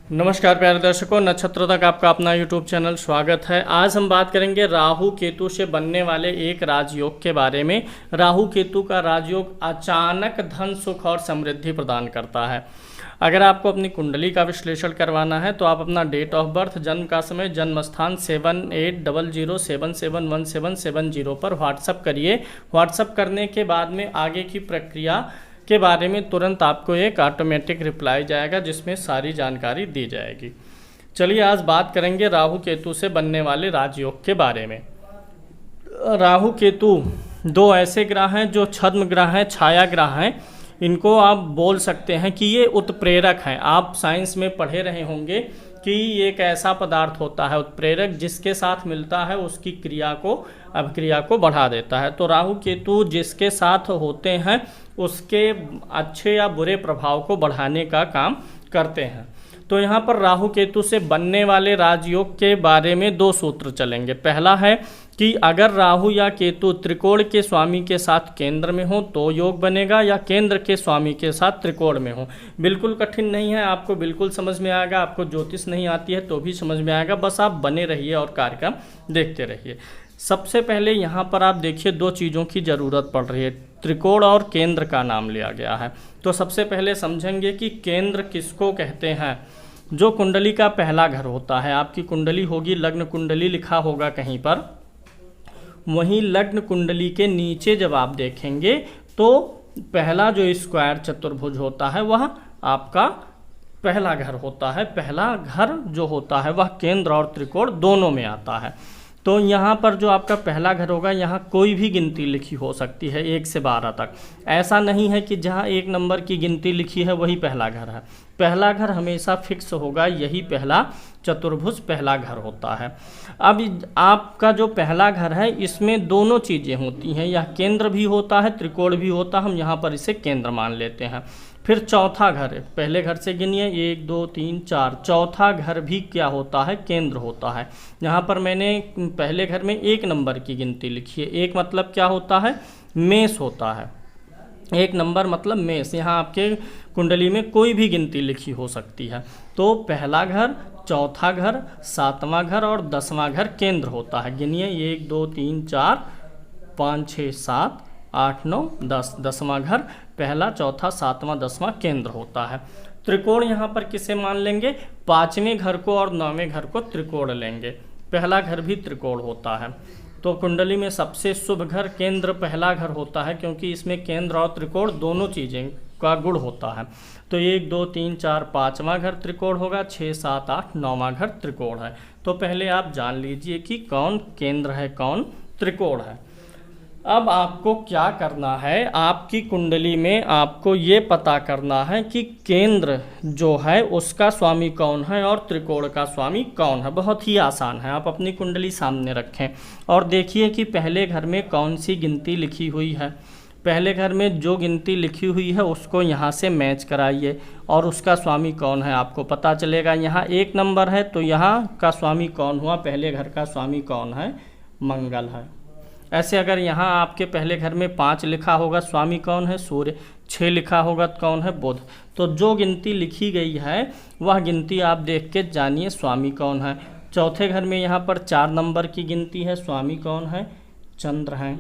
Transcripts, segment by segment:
नमस्कार प्यारे दर्शकों, नक्षत्र तक आपका अपना यूट्यूब चैनल स्वागत है। आज हम बात करेंगे राहु केतु से बनने वाले एक राजयोग के बारे में। राहु केतु का राजयोग अचानक धन, सुख और समृद्धि प्रदान करता है। अगर आपको अपनी कुंडली का विश्लेषण करवाना है तो आप अपना डेट ऑफ बर्थ, जन्म का समय, जन्म स्थान 7800771770 पर व्हाट्सअप करिए। व्हाट्सअप करने के बाद में आगे की प्रक्रिया के बारे में तुरंत आपको एक ऑटोमेटिक रिप्लाई जाएगा जिसमें सारी जानकारी दी जाएगी। चलिए आज बात करेंगे राहु केतु से बनने वाले राजयोग के बारे में। राहु केतु दो ऐसे ग्रह हैं जो छद्म ग्रह हैं, छाया ग्रह हैं। इनको आप बोल सकते हैं कि ये उत्प्रेरक हैं। आप साइंस में पढ़े रहे होंगे कि एक ऐसा पदार्थ होता है उत्प्रेरक, जिसके साथ मिलता है उसकी क्रिया को, अभिक्रिया को बढ़ा देता है। तो राहु केतु जिसके साथ होते हैं उसके अच्छे या बुरे प्रभाव को बढ़ाने का काम करते हैं। तो यहाँ पर राहु केतु से बनने वाले राजयोग के बारे में दो सूत्र चलेंगे। पहला है कि अगर राहु या केतु त्रिकोण के स्वामी के साथ केंद्र में हो तो योग बनेगा, या केंद्र के स्वामी के साथ त्रिकोण में हो। बिल्कुल कठिन नहीं है, आपको बिल्कुल समझ में आएगा। आपको ज्योतिष नहीं आती है तो भी समझ में आएगा, बस आप बने रहिए और कार्यक्रम देखते रहिए। सबसे पहले यहाँ पर आप देखिए दो चीज़ों की ज़रूरत पड़ रही है। त्रिकोण और केंद्र का नाम लिया गया है। तो सबसे पहले समझेंगे कि केंद्र किसको कहते हैं। जो कुंडली का पहला घर होता है, आपकी कुंडली होगी, लग्न कुंडली लिखा होगा कहीं पर, वहीं लग्न कुंडली के नीचे जब आप देखेंगे तो पहला जो स्क्वायर चतुर्भुज होता है वह आपका पहला घर होता है। पहला घर जो होता है वह केंद्र और त्रिकोण दोनों में आता है। तो यहाँ पर जो आपका पहला घर होगा, यहाँ कोई भी गिनती लिखी हो सकती है 1 से 12 तक। ऐसा नहीं है कि जहाँ 1 नंबर की गिनती लिखी है वही पहला घर है। पहला घर हमेशा फिक्स होगा, यही पहला चतुर्भुज पहला घर होता है। अब आपका जो पहला घर है इसमें दोनों चीज़ें होती हैं, यह केंद्र भी होता है, त्रिकोण भी होता है। हम यहाँ पर इसे केंद्र मान लेते हैं। फिर चौथा घर है, पहले घर से गिनिए 1 2 3 4, चौथा घर भी क्या होता है, केंद्र होता है। यहाँ पर मैंने पहले घर में 1 नंबर की गिनती लिखी है। 1 मतलब क्या होता है, मेष होता है। 1 नंबर मतलब मेष। यहाँ आपके कुंडली में कोई भी गिनती लिखी हो सकती है। तो पहला घर, चौथा घर, 7वां घर और 10वां घर केंद्र होता है। गिनिए 1 2 3 4 5 6 7 8 9 10, 10वां घर पहला, चौथा, 7वां, 10वां केंद्र होता है। त्रिकोण यहाँ पर किसे मान लेंगे, 5वें घर को और 9वें घर को त्रिकोण लेंगे। पहला घर भी त्रिकोण होता है। तो कुंडली में सबसे शुभ घर केंद्र पहला घर होता है, क्योंकि इसमें केंद्र और त्रिकोण दोनों चीज़ें का गुण होता है। तो 1 2 3 4 5वां घर त्रिकोण होगा, 6 7 8 9वां घर त्रिकोण है। तो पहले आप जान लीजिए कि कौन केंद्र है, कौन त्रिकोण है। अब आपको क्या करना है, आपकी कुंडली में आपको ये पता करना है कि केंद्र जो है उसका स्वामी कौन है और त्रिकोण का स्वामी कौन है। बहुत ही आसान है। आप अपनी कुंडली सामने रखें और देखिए कि पहले घर में कौन सी गिनती लिखी हुई है। पहले घर में जो गिनती लिखी हुई है उसको यहाँ से मैच कराइए और उसका स्वामी कौन है आपको पता चलेगा। यहाँ 1 नंबर है तो यहाँ का स्वामी कौन हुआ, पहले घर का स्वामी कौन है, मंगल है। ऐसे अगर यहाँ आपके पहले घर में 5 लिखा होगा, स्वामी कौन है, सूर्य। 6 लिखा होगा तो कौन है, बुध। तो जो गिनती लिखी गई है वह गिनती आप देख के जानिए स्वामी कौन है। चौथे घर में यहाँ पर 4 नंबर की गिनती है, स्वामी कौन है, चंद्र हैं।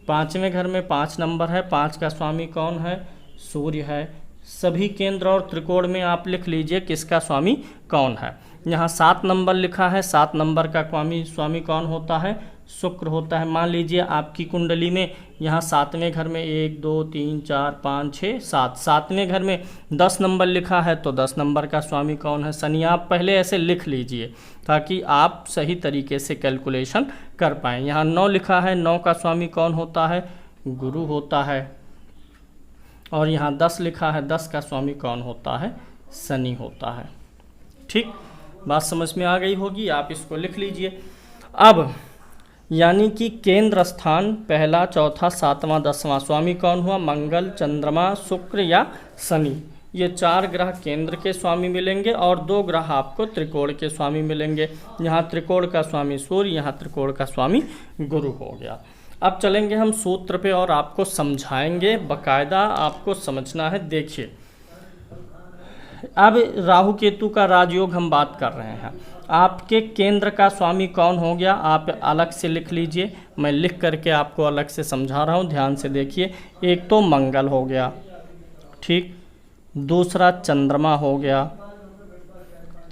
5वें घर में 5 नंबर है, 5 का स्वामी कौन है, सूर्य है। सभी केंद्र और त्रिकोण में आप लिख लीजिए किसका स्वामी कौन है। यहाँ 7 नंबर लिखा है, 7 नंबर का स्वामी कौन होता है, शुक्र होता है। मान लीजिए आपकी कुंडली में यहाँ 7वें घर में 1 2 3 4 5 6 7, 7वें घर में 10 नंबर लिखा है तो 10 नंबर का स्वामी कौन है, शनि। आप पहले ऐसे लिख लीजिए ताकि आप सही तरीके से कैलकुलेशन कर पाएँ। यहाँ 9 लिखा है, 9 का स्वामी कौन होता है, गुरु होता है। और यहाँ 10 लिखा है, 10 का स्वामी कौन होता है, शनि होता है। ठीक, बात समझ में आ गई होगी। आप इसको लिख लीजिए। अब यानी कि केंद्र स्थान पहला, चौथा, 7वां, 10वां स्वामी कौन हुआ, मंगल, चंद्रमा, शुक्र या शनि। ये 4 ग्रह केंद्र के स्वामी मिलेंगे और 2 ग्रह आपको त्रिकोण के स्वामी मिलेंगे। यहाँ त्रिकोण का स्वामी सूर्य, यहाँ त्रिकोण का स्वामी गुरु हो गया। अब चलेंगे हम सूत्र पे और आपको समझाएंगे, बाकायदा आपको समझना है। देखिए अब राहु केतु का राजयोग हम बात कर रहे हैं। आपके केंद्र का स्वामी कौन हो गया, आप अलग से लिख लीजिए, मैं लिख करके आपको अलग से समझा रहा हूँ, ध्यान से देखिए। एक तो मंगल हो गया, ठीक, दूसरा चंद्रमा हो गया,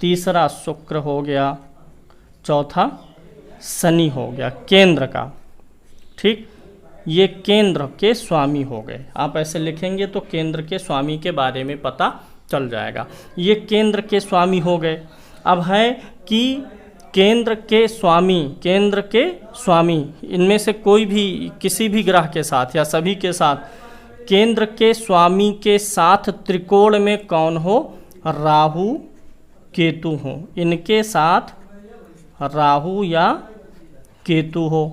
तीसरा शुक्र हो गया, चौथा शनि हो गया केंद्र का, ठीक। ये केंद्र के स्वामी हो गए। आप ऐसे लिखेंगे तो केंद्र के स्वामी के बारे में पता चल जाएगा। ये केंद्र के स्वामी हो गए। अब है कि केंद्र के स्वामी इनमें से कोई भी किसी भी ग्रह के साथ या सभी के साथ केंद्र के स्वामी के साथ त्रिकोण में कौन हो, राहु केतु हो। इनके साथ राहु या केतु हो।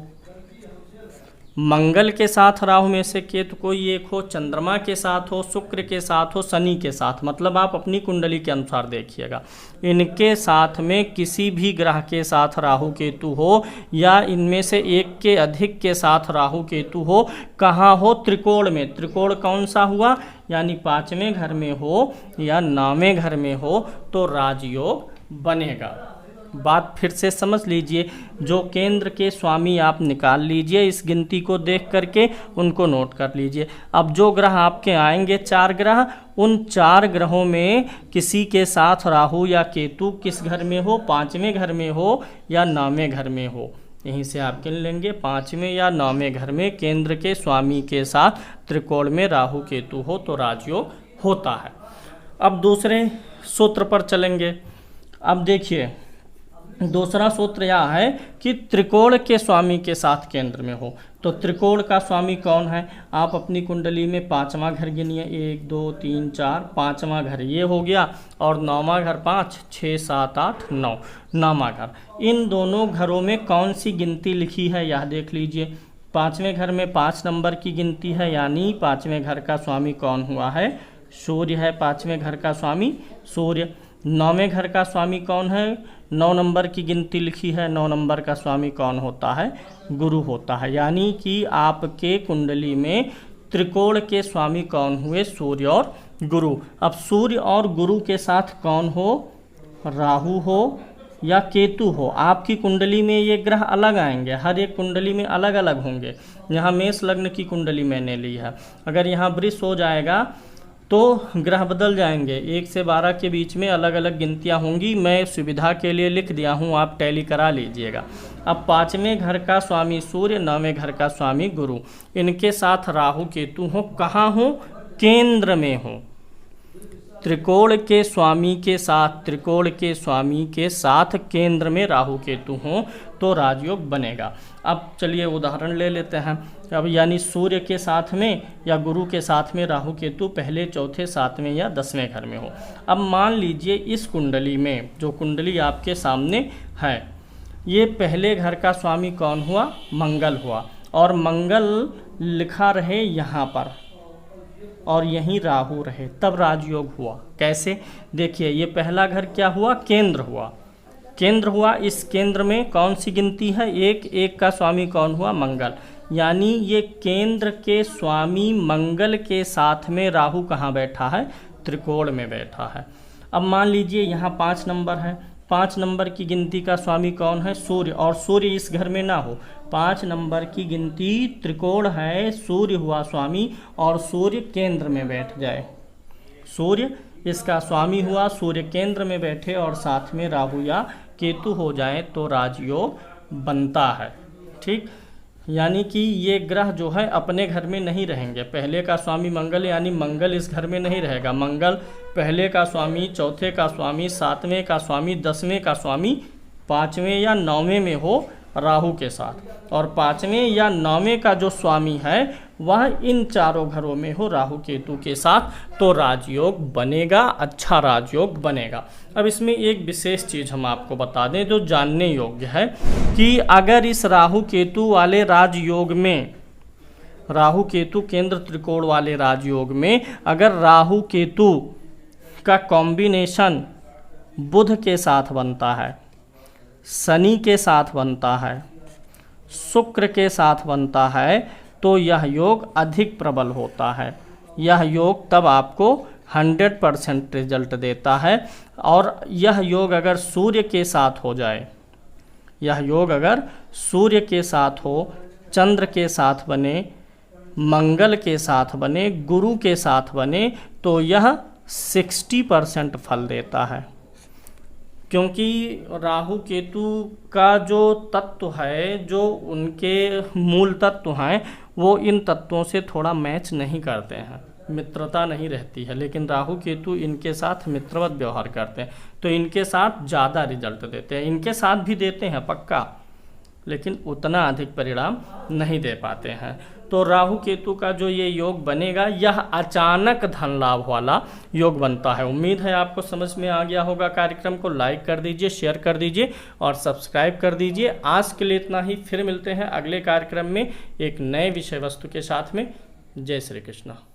मंगल के साथ राहु में से केतु कोई एक हो, चंद्रमा के साथ हो, शुक्र के साथ हो, शनि के साथ, मतलब आप अपनी कुंडली के अनुसार देखिएगा। इनके साथ में किसी भी ग्रह के साथ राहु केतु हो या इनमें से एक के अधिक के साथ राहु केतु हो, कहाँ हो, त्रिकोण में। त्रिकोण कौन सा हुआ, यानी 5वें घर में हो या 9वें घर में हो तो राजयोग बनेगा। बात फिर से समझ लीजिए। जो केंद्र के स्वामी आप निकाल लीजिए, इस गिनती को देख करके उनको नोट कर लीजिए। अब जो ग्रह आपके आएंगे 4 ग्रह, उन 4 ग्रहों में किसी के साथ राहु या केतु किस घर में हो, 5वें घर में हो या 9वें घर में हो। यहीं से आप गिन लेंगे, 5वें या 9वें घर में केंद्र के स्वामी के साथ त्रिकोण में राहु केतु हो तो राजयोग होता है। अब दूसरे सूत्र पर चलेंगे। अब देखिए, दूसरा सूत्र यह है कि त्रिकोण के स्वामी के साथ केंद्र में हो। तो त्रिकोण का स्वामी कौन है, आप अपनी कुंडली में 5वां घर गिनिए, 1 2 3 4, 5वां घर ये हो गया और 9वां घर 5 6 7 8 9, 9वां घर। इन दोनों घरों में कौन सी गिनती लिखी है यह देख लीजिए। 5वें घर में 5 नंबर की गिनती है, यानी 5वें घर का स्वामी कौन हुआ है, सूर्य है। 5वें घर का स्वामी सूर्य। 9वें घर का स्वामी कौन है, 9 नंबर की गिनती लिखी है, 9 नंबर का स्वामी कौन होता है, गुरु होता है। यानी कि आपके कुंडली में त्रिकोण के स्वामी कौन हुए, सूर्य और गुरु। अब सूर्य और गुरु के साथ कौन हो, राहु हो या केतु हो। आपकी कुंडली में ये ग्रह अलग आएंगे, हर एक कुंडली में अलग अलग होंगे। यहाँ मेष लग्न की कुंडली मैंने ली है, अगर यहाँ वृष हो जाएगा तो ग्रह बदल जाएंगे। 1 से 12 के बीच में अलग अलग गिनतियाँ होंगी। मैं सुविधा के लिए लिख दिया हूँ, आप टैली करा लीजिएगा। अब 5वें घर का स्वामी सूर्य, 9वें घर का स्वामी गुरु, इनके साथ राहु केतु हो। कहाँ हो, केंद्र में हो। त्रिकोण के स्वामी के साथ, त्रिकोण के स्वामी के साथ केंद्र में राहु केतु हो तो राजयोग बनेगा। अब चलिए उदाहरण ले लेते हैं। अब यानी सूर्य के साथ में या गुरु के साथ में राहु केतु पहले, चौथे, 7वें या 10वें घर में हो। अब मान लीजिए इस कुंडली में, जो कुंडली आपके सामने है, ये पहले घर का स्वामी कौन हुआ, मंगल हुआ, और मंगल लिखा रहे यहाँ पर और यहीं राहु रहे, तब राजयोग हुआ। कैसे, देखिए ये पहला घर क्या हुआ, केंद्र हुआ। केंद्र हुआ, इस केंद्र में कौन सी गिनती है, 1, 1 का स्वामी कौन हुआ, मंगल। यानी ये केंद्र के स्वामी मंगल के साथ में राहु कहाँ बैठा है, त्रिकोण में बैठा है। अब मान लीजिए यहाँ 5 नंबर है, 5 नंबर की गिनती का स्वामी कौन है, सूर्य, और सूर्य इस घर में ना हो। 5 नंबर की गिनती त्रिकोण है, सूर्य हुआ स्वामी और सूर्य केंद्र में बैठ जाए। सूर्य इसका स्वामी हुआ, सूर्य केंद्र में बैठे और साथ में राहु या केतु हो जाए तो राजयोग बनता है। ठीक, यानी कि ये ग्रह जो है अपने घर में नहीं रहेंगे। पहले का स्वामी मंगल, यानी मंगल इस घर में नहीं रहेगा। मंगल पहले का स्वामी, चौथे का स्वामी, 7वें का स्वामी, 10वें का स्वामी, 5वें या 9वें में हो राहु के साथ, और 5वें या 9वें का जो स्वामी है वह इन चारों घरों में हो राहु केतु के साथ, तो राजयोग बनेगा, अच्छा राजयोग बनेगा। अब इसमें एक विशेष चीज़ हम आपको बता दें जो जानने योग्य है कि अगर इस राहु केतु वाले राजयोग में, राहु केतु केंद्र त्रिकोण वाले राजयोग में अगर राहु केतु का कॉम्बिनेशन बुध के साथ बनता है, शनि के साथ बनता है, शुक्र के साथ बनता है, तो यह योग अधिक प्रबल होता है। यह योग तब आपको 100% रिजल्ट देता है। और यह योग अगर सूर्य के साथ हो जाए, यह योग अगर सूर्य के साथ हो, चंद्र के साथ बने, मंगल के साथ बने, गुरु के साथ बने, तो यह 60% फल देता है। क्योंकि राहु केतु का जो तत्व है, जो उनके मूल तत्व हैं, वो इन तत्वों से थोड़ा मैच नहीं करते हैं, मित्रता नहीं रहती है। लेकिन राहु केतु इनके साथ मित्रवत व्यवहार करते हैं, तो इनके साथ ज़्यादा रिजल्ट देते हैं। इनके साथ भी देते हैं पक्का, लेकिन उतना अधिक परिणाम नहीं दे पाते हैं। तो राहु केतु का जो ये योग बनेगा, यह अचानक धन लाभ वाला योग बनता है। उम्मीद है आपको समझ में आ गया होगा। कार्यक्रम को लाइक कर दीजिए, शेयर कर दीजिए और सब्सक्राइब कर दीजिए। आज के लिए इतना ही, फिर मिलते हैं अगले कार्यक्रम में एक नए विषय वस्तु के साथ में। जय श्री कृष्ण।